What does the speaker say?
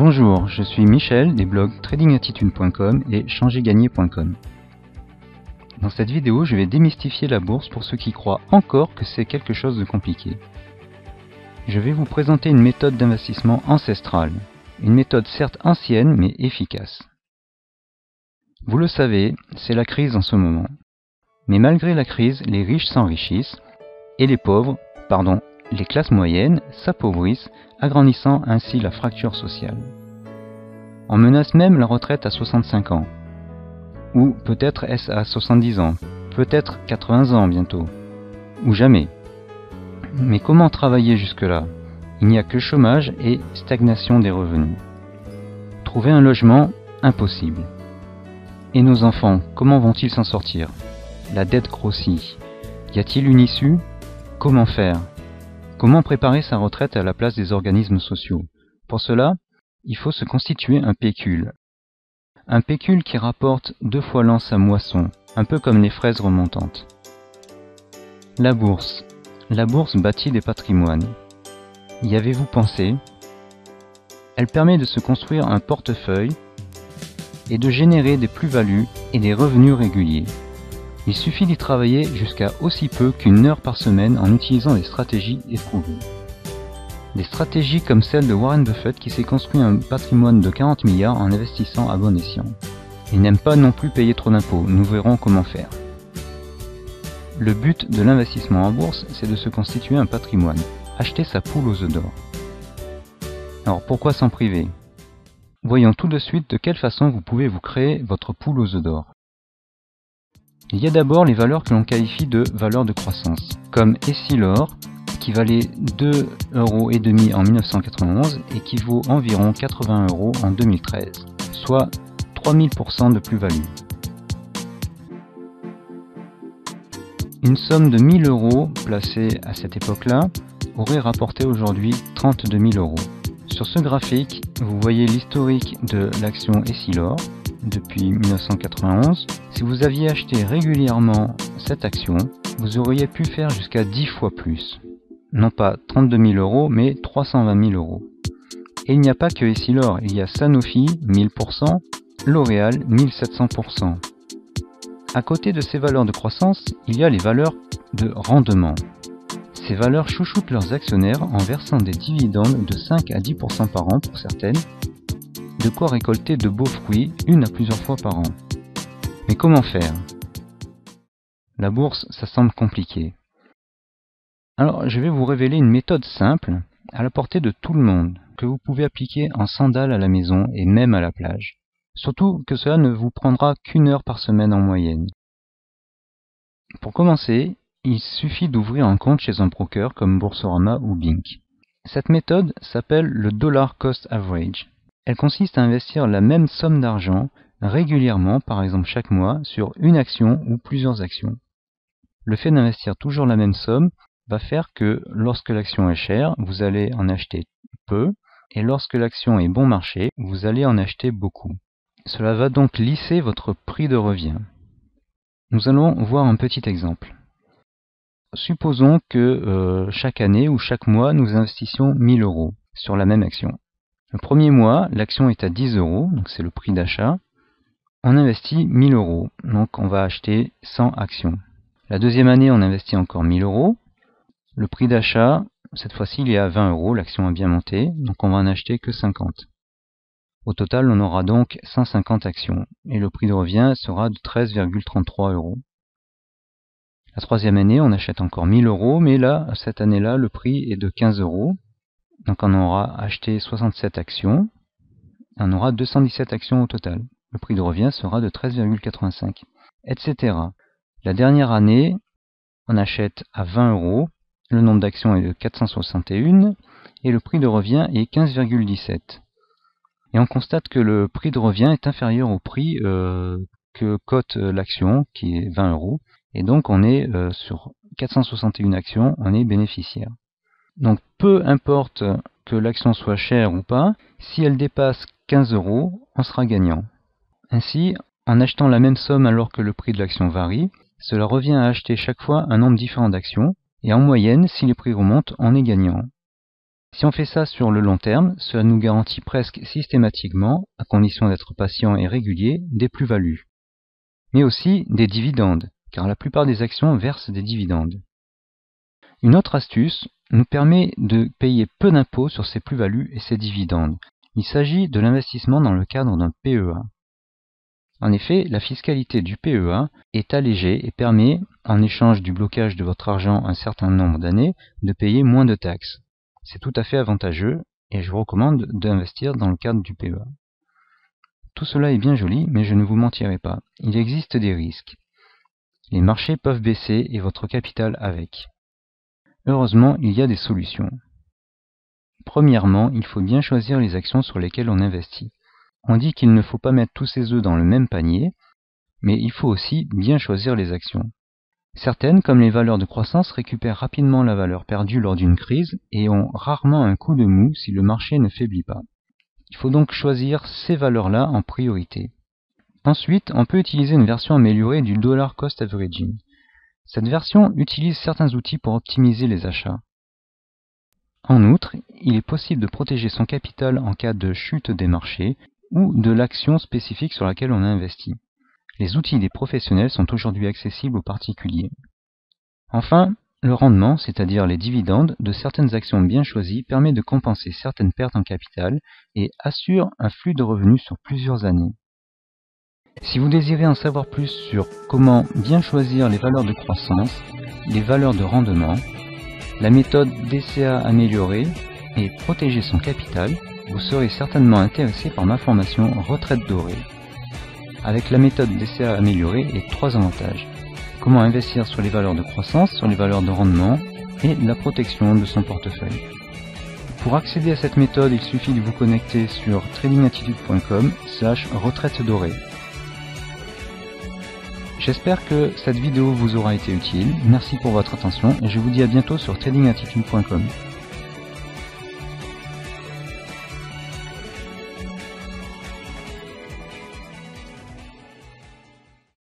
Bonjour, je suis Michel des blogs tradingattitude.com et changergagner.com. Dans cette vidéo, je vais démystifier la bourse pour ceux qui croient encore que c'est quelque chose de compliqué. Je vais vous présenter une méthode d'investissement ancestrale, une méthode certes ancienne mais efficace. Vous le savez, c'est la crise en ce moment. Mais malgré la crise, les riches s'enrichissent et les classes moyennes s'appauvrissent, agrandissant ainsi la fracture sociale. On menace même la retraite à 65 ans. Ou peut-être est-ce à 70 ans, peut-être 80 ans bientôt, ou jamais. Mais comment travailler jusque-là? Il n'y a que chômage et stagnation des revenus. Trouver un logement, impossible. Et nos enfants, comment vont-ils s'en sortir? La dette grossit. Y a-t-il une issue? Comment faire? Comment préparer sa retraite à la place des organismes sociaux? Pour cela, il faut se constituer un pécule. Un pécule qui rapporte 2 fois l'an sa moisson, un peu comme les fraises remontantes. La bourse. La bourse bâtit des patrimoines. Y avez-vous pensé? Elle permet de se construire un portefeuille et de générer des plus-values et des revenus réguliers. Il suffit d'y travailler jusqu'à aussi peu qu'une heure par semaine en utilisant des stratégies éprouvées. Des stratégies comme celle de Warren Buffett qui s'est construit un patrimoine de 40 milliards en investissant à bon escient. Il n'aime pas non plus payer trop d'impôts, nous verrons comment faire. Le but de l'investissement en bourse, c'est de se constituer un patrimoine, acheter sa poule aux œufs d'or. Alors pourquoi s'en priver? Voyons tout de suite de quelle façon vous pouvez vous créer votre poule aux œufs d'or. Il y a d'abord les valeurs que l'on qualifie de valeurs de croissance, comme Essilor, qui valait 2,5 € en 1991 et qui vaut environ 80 € en 2013, soit 3000% de plus-value. Une somme de 1000 € placée à cette époque-là aurait rapporté aujourd'hui 32 000 €. Sur ce graphique, vous voyez l'historique de l'action Essilor depuis 1991. Si vous aviez acheté régulièrement cette action, vous auriez pu faire jusqu'à 10 fois plus. Non pas 32 000 €, mais 320 000 €. Et il n'y a pas que Essilor, il y a Sanofi, 1000%, L'Oréal, 1700%. À côté de ces valeurs de croissance, il y a les valeurs de rendement. Ces valeurs chouchoutent leurs actionnaires en versant des dividendes de 5 à 10% par an pour certaines, de quoi récolter de beaux fruits une à plusieurs fois par an. Mais comment faire? La bourse, ça semble compliqué. Alors, je vais vous révéler une méthode simple, à la portée de tout le monde, que vous pouvez appliquer en sandales à la maison et même à la plage. Surtout que cela ne vous prendra qu'une heure par semaine en moyenne. Pour commencer, il suffit d'ouvrir un compte chez un broker comme Boursorama ou Bink. Cette méthode s'appelle le Dollar Cost Average. Elle consiste à investir la même somme d'argent régulièrement, par exemple chaque mois, sur une action ou plusieurs actions. Le fait d'investir toujours la même somme va faire que lorsque l'action est chère, vous allez en acheter peu, et lorsque l'action est bon marché, vous allez en acheter beaucoup. Cela va donc lisser votre prix de revient. Nous allons voir un petit exemple. Supposons que chaque année ou chaque mois, nous investissions 1000 € sur la même action. Le premier mois, l'action est à 10 €, donc c'est le prix d'achat. On investit 1000 €, donc on va acheter 100 actions. La deuxième année, on investit encore 1000 €. Le prix d'achat, cette fois-ci, il est à 20 €, l'action a bien monté, donc on va en acheter que 50. Au total, on aura donc 150 actions, et le prix de revient sera de 13,33 €. La troisième année, on achète encore 1000 €, mais là, cette année-là, le prix est de 15 €. Donc on aura acheté 67 actions, et on aura 217 actions au total. Le prix de revient sera de 13,85, etc. La dernière année, on achète à 20 €, le nombre d'actions est de 461, et le prix de revient est 15,17. Et on constate que le prix de revient est inférieur au prix que cote l'action, qui est 20 €, et donc on est sur 461 actions, on est bénéficiaire. Donc peu importe que l'action soit chère ou pas, si elle dépasse 15 €, on sera gagnant. Ainsi, en achetant la même somme alors que le prix de l'action varie, cela revient à acheter chaque fois un nombre différent d'actions, et en moyenne, si les prix remontent, on est gagnant. Si on fait ça sur le long terme, cela nous garantit presque systématiquement, à condition d'être patient et régulier, des plus-values. Mais aussi des dividendes, car la plupart des actions versent des dividendes. Une autre astuce nous permet de payer peu d'impôts sur ces plus-values et ces dividendes. Il s'agit de l'investissement dans le cadre d'un PEA. En effet, la fiscalité du PEA est allégée et permet, en échange du blocage de votre argent un certain nombre d'années, de payer moins de taxes. C'est tout à fait avantageux et je vous recommande d'investir dans le cadre du PEA. Tout cela est bien joli, mais je ne vous mentirai pas. Il existe des risques. Les marchés peuvent baisser et votre capital avec. Heureusement, il y a des solutions. Premièrement, il faut bien choisir les actions sur lesquelles on investit. On dit qu'il ne faut pas mettre tous ses œufs dans le même panier, mais il faut aussi bien choisir les actions. Certaines, comme les valeurs de croissance, récupèrent rapidement la valeur perdue lors d'une crise et ont rarement un coup de mou si le marché ne faiblit pas. Il faut donc choisir ces valeurs-là en priorité. Ensuite, on peut utiliser une version améliorée du Dollar Cost Averaging. Cette version utilise certains outils pour optimiser les achats. En outre, il est possible de protéger son capital en cas de chute des marchés ou de l'action spécifique sur laquelle on a investi. Les outils des professionnels sont aujourd'hui accessibles aux particuliers. Enfin, le rendement, c'est-à-dire les dividendes de certaines actions bien choisies, permet de compenser certaines pertes en capital et assure un flux de revenus sur plusieurs années. Si vous désirez en savoir plus sur comment bien choisir les valeurs de croissance, les valeurs de rendement, la méthode DCA améliorée et protéger son capital, vous serez certainement intéressé par ma formation Retraite dorée. Avec la méthode DCA améliorée et 3 avantages. Comment investir sur les valeurs de croissance, sur les valeurs de rendement et la protection de son portefeuille. Pour accéder à cette méthode, il suffit de vous connecter sur tradingattitude.com/retraite dorée. J'espère que cette vidéo vous aura été utile. Merci pour votre attention et je vous dis à bientôt sur tradingattitude.com.